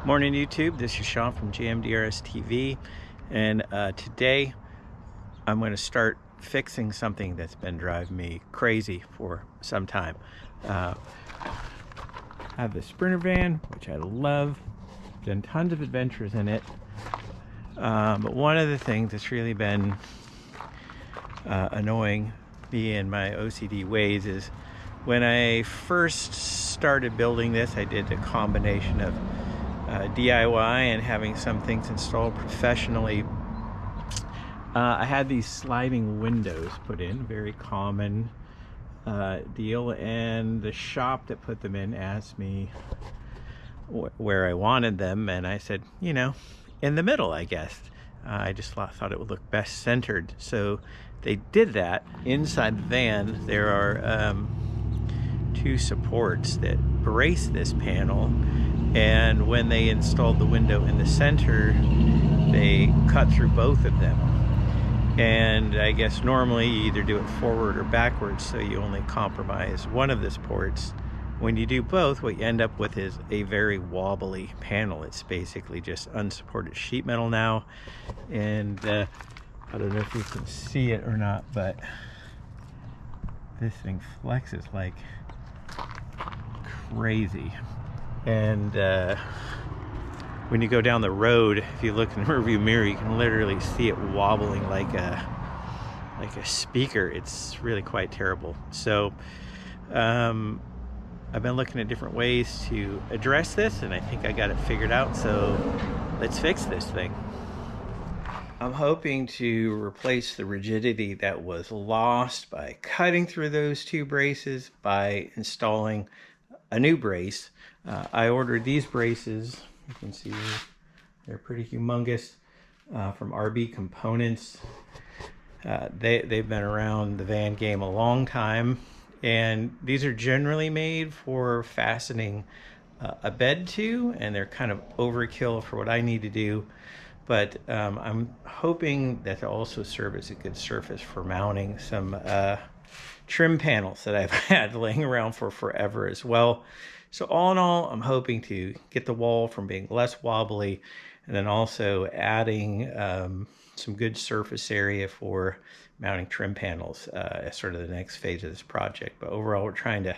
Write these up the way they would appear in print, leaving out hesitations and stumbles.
Morning YouTube, this is Sean from GMDRS TV, and today I'm going to start fixing something that's been driving me crazy for some time. I have the Sprinter van, which I love, done tons of adventures in it, but one of the things that's really been annoying me in my OCD ways is when I first started building this, I did a combination of DIY and having some things installed professionally. I had these sliding windows put in, very common deal, and the shop that put them in asked me where I wanted them, and I said, you know, in the middle, I guess. I just thought it would look best centered, so they did that. Inside the van there are two supports that brace this panel, and when they installed the window in the center, they cut through both of them. And I guess normally you either do it forward or backwards, so you only compromise one of the supports. When you do both, what you end up with is a very wobbly panel. It's basically just unsupported sheet metal now, and I don't know if you can see it or not, but this thing flexes like crazy. And when you go down the road, if you look in the rearview mirror, you can literally see it wobbling like a speaker. It's really quite terrible. So I've been looking at different ways to address this, and I think I got it figured out. So let's fix this thing. I'm hoping to replace the rigidity that was lost by cutting through those two braces by installing a new brace. I ordered these braces. You can see they're pretty humongous, from RB Components. They've been around the van game a long time, and these are generally made for fastening a bed to, and they're kind of overkill for what I need to do. But I'm hoping that they'll also serve as a good surface for mounting some trim panels that I've had laying around for forever as well. So all in all, I'm hoping to get the wall from being less wobbly, and then also adding some good surface area for mounting trim panels as sort of the next phase of this project. But overall, we're trying to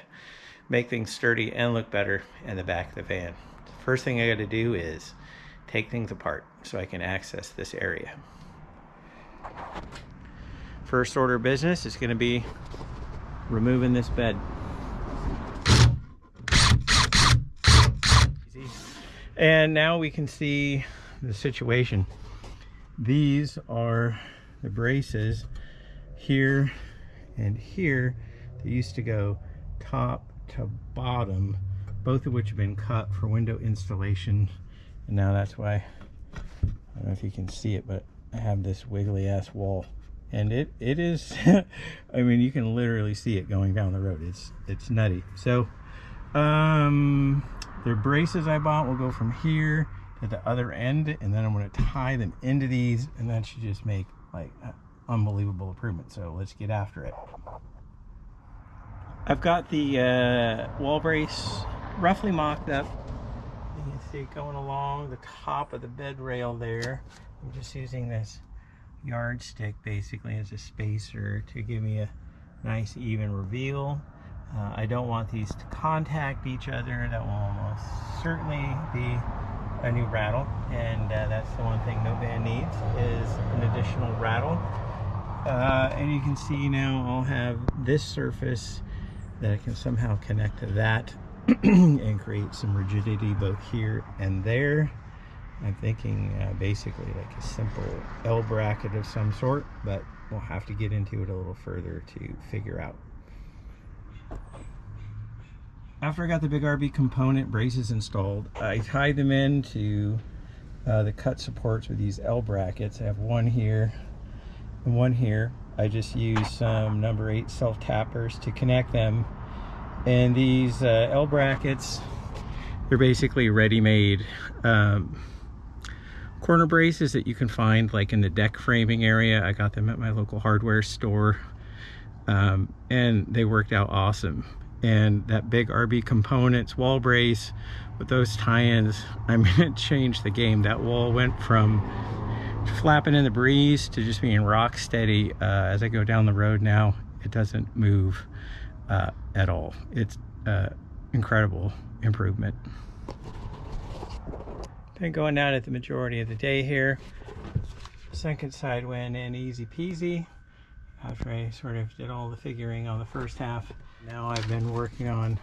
make things sturdy and look better in the back of the van. The first thing I got to do is take things apart so I can access this area. First order of business is going to be removing this bed. And now we can see the situation. These are the braces here and here. They used to go top to bottom, both of which have been cut for window installation. And now that's why, I don't know if you can see it, but I have this wiggly ass wall. And it is, I mean, you can literally see it going down the road. It's nutty. So, the braces I bought will go from here to the other end, and then I'm going to tie them into these, and that should just make like unbelievable improvement. So let's get after it. I've got the wall brace roughly mocked up. You can see it going along the top of the bed rail there. I'm just using this yardstick basically as a spacer to give me a nice even reveal. I don't want these to contact each other. That will almost certainly be a new rattle, and that's the one thing no van needs, is an additional rattle. And you can see now I'll have this surface that I can somehow connect to that and create some rigidity both here and there. I'm thinking basically like a simple L bracket of some sort, but we'll have to get into it a little further to figure out. After I got the big RB component braces installed, I tied them into the cut supports with these L brackets. I have one here and one here. I just used some number 8 self-tappers to connect them. And these L brackets, they're basically ready-made corner braces that you can find like in the deck framing area. I got them at my local hardware store, and they worked out awesome. and that big RB Components wall brace with those tie-ins, I'm gonna change the game. That wall went from flapping in the breeze to just being rock steady. As I go down the road now, it doesn't move at all. It's incredible improvement. Been going at it the majority of the day here. Second side went in easy peasy after I sort of did all the figuring on the first half. Now I've been working on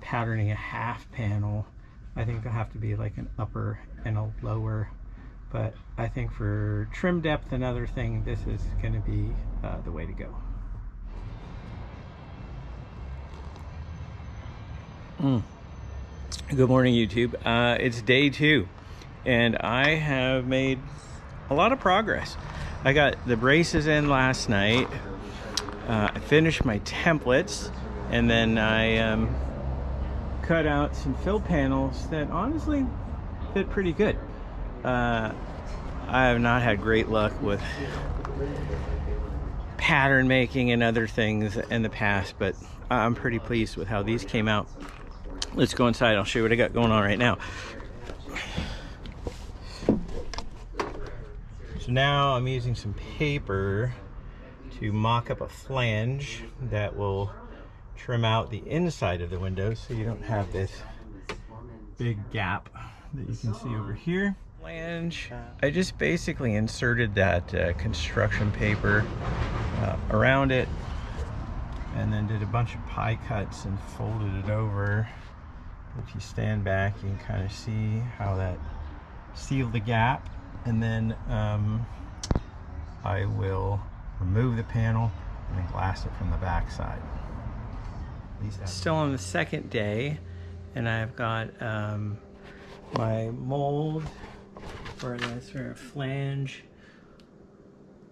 patterning a half panel. I think there'll have to be like an upper and a lower, but I think for trim depth and other thing, this is going to be the way to go. Good morning, YouTube. It's day 2 and I have made a lot of progress. I got the braces in last night. I finished my templates, and then I cut out some fill panels that honestly fit pretty good. I have not had great luck with pattern making and other things in the past, but I'm pretty pleased with how these came out. Let's go inside. I'll show you what I got going on right now. So now I'm using some paper to mock up a flange that will trim out the inside of the window so you don't have this big gap that you can see over here. Flange, I just basically inserted that construction paper around it and then did a bunch of pie cuts and folded it over. If you stand back, you can kind of see how that sealed the gap, and then I will remove the panel and then glass it from the back side. Still on the second day, and I've got my mold for the sort of flange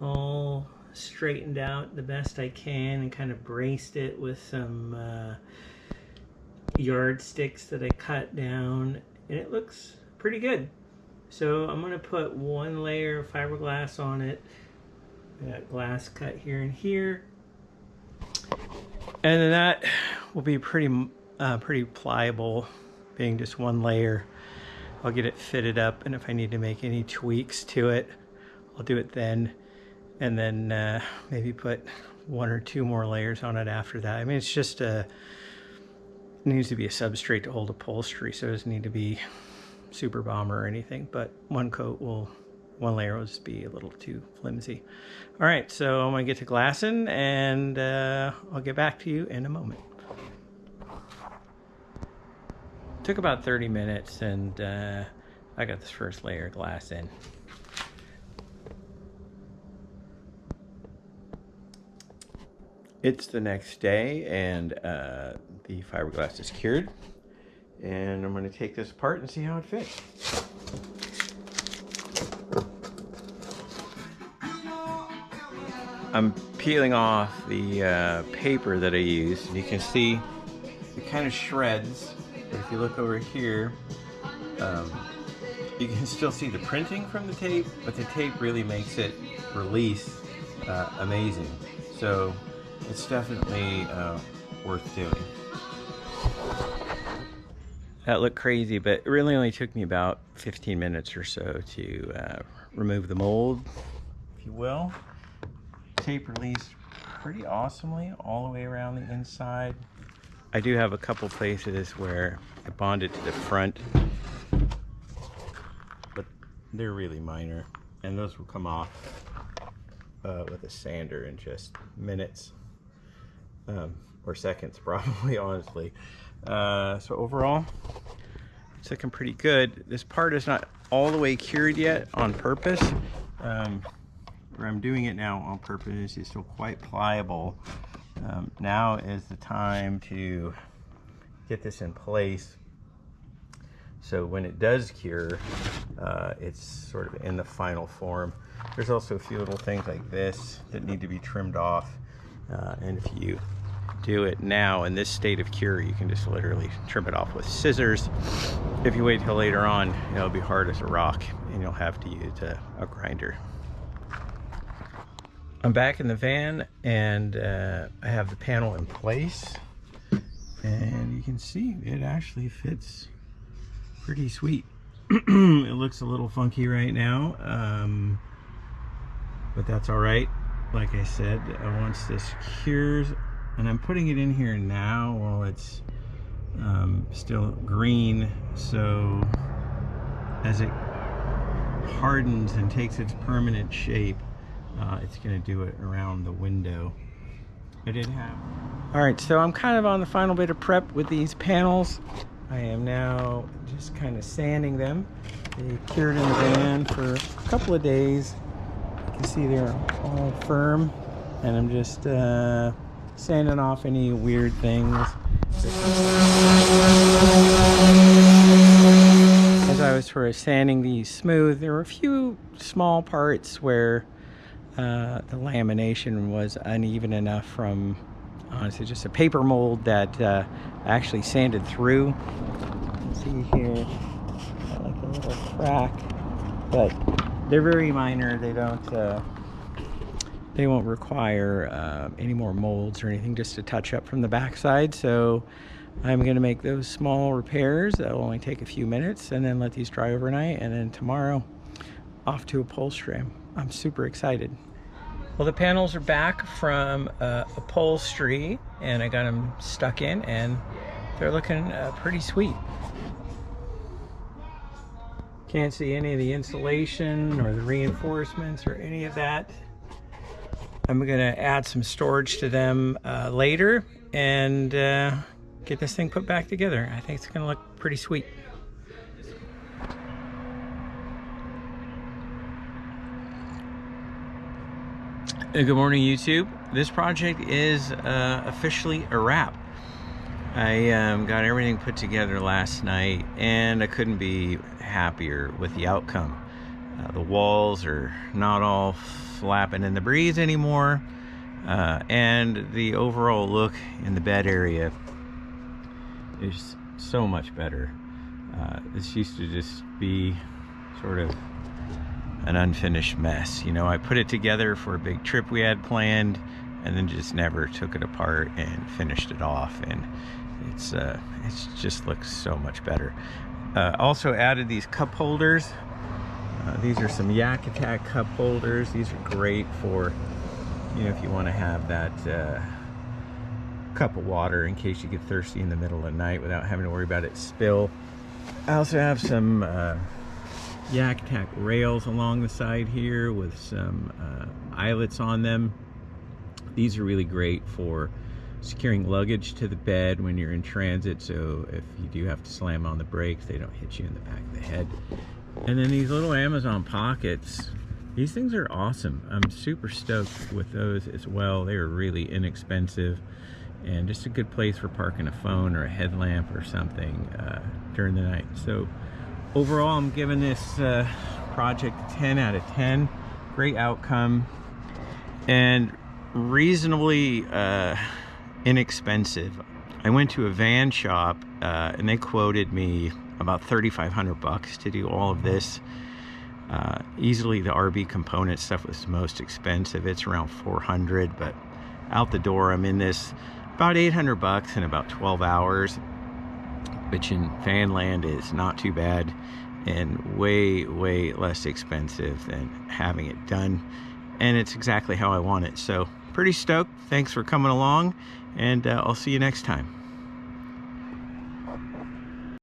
all straightened out the best I can and kind of braced it with some yardsticks that I cut down, and it looks pretty good. So I'm going to put one layer of fiberglass on it. I got glass cut here and here, and then that will be pretty pliable, being just one layer. I'll get it fitted up, and if I need to make any tweaks to it, I'll do it then, and then maybe put 1 or 2 more layers on it after that. I mean, it's just it needs to be a substrate to hold upholstery, so it doesn't need to be super bomber or anything, but one layer will just be a little too flimsy. All right, so I'm gonna get to glassing, and I'll get back to you in a moment. Took about 30 minutes, and I got this first layer of glass in. It's the next day, and the fiberglass is cured, and I'm going to take this apart and see how it fits. I'm peeling off the paper that I used, and you can see it kind of shreds, but if you look over here, you can still see the printing from the tape, but the tape really makes it release amazing. So it's definitely worth doing. That looked crazy, but it really only took me about 15 minutes or so to remove the mold, if you will. Tape released pretty awesomely all the way around the inside. I do have a couple places where I bonded to the front, but they're really minor, and those will come off with a sander in just minutes. Or seconds probably, honestly. So overall, it's looking pretty good. This part is not all the way cured yet on purpose. Where I'm doing it now on purpose is still quite pliable. Now is the time to get this in place, so when it does cure, it's sort of in the final form. There's also a few little things like this that need to be trimmed off, and if you do it now in this state of cure, you can just literally trim it off with scissors. If you wait till later on, it'll be hard as a rock, and you'll have to use a grinder. I'm back in the van, and I have the panel in place. and you can see it actually fits pretty sweet. It looks a little funky right now, but that's all right. Like I said, once this cures, and I'm putting it in here now while it's still green, so as it hardens and takes its permanent shape, it's going to do it around the window. I did have... Alright, so I'm kind of on the final bit of prep with these panels. I am now just kind of sanding them. They cured in the van for a couple of days. You can see they're all firm, and I'm just sanding off any weird things. As I was sort of sanding these smooth, there were a few small parts where the lamination was uneven enough from, honestly, just a paper mold that actually sanded through. You can see here, got like a little crack, but they're very minor. They won't require any more molds or anything, just a touch up from the backside. So I'm going to make those small repairs. That'll only take a few minutes, and then let these dry overnight, and then tomorrow off to upholstery. I'm super excited. Well, the panels are back from upholstery, and I got them stuck in, and they're looking pretty sweet. Can't see any of the insulation or the reinforcements or any of that. I'm gonna add some storage to them later, and get this thing put back together. I think it's gonna look pretty sweet. Good morning, YouTube. This project is officially a wrap. I got everything put together last night, and I couldn't be happier with the outcome. The walls are not all flapping in the breeze anymore, and the overall look in the bed area is so much better. This used to just be sort of an unfinished mess. You know, I put it together for a big trip we had planned, and then just never took it apart and finished it off, and it's just looks so much better. Also added these cup holders. These are some Yak Attack cup holders. These are great for, you know, if you want to have that cup of water in case you get thirsty in the middle of the night without having to worry about it spill. I also have some Yak Attack rails along the side here with some eyelets on them. These are really great for securing luggage to the bed when you're in transit, so if you do have to slam on the brakes, they don't hit you in the back of the head. And then these little Amazon pockets, these things are awesome. I'm super stoked with those as well. They are really inexpensive and just a good place for parking a phone or a headlamp or something during the night. So overall, I'm giving this project a 10 out of 10. Great outcome and reasonably inexpensive. I went to a van shop and they quoted me about $3,500 to do all of this. Easily the RB component stuff was most expensive. It's around $400, but out the door I'm in this about $800 in about 12 hours, which in van land is not too bad and way less expensive than having it done, and it's exactly how I want it. So pretty stoked. Thanks for coming along, and I'll see you next time.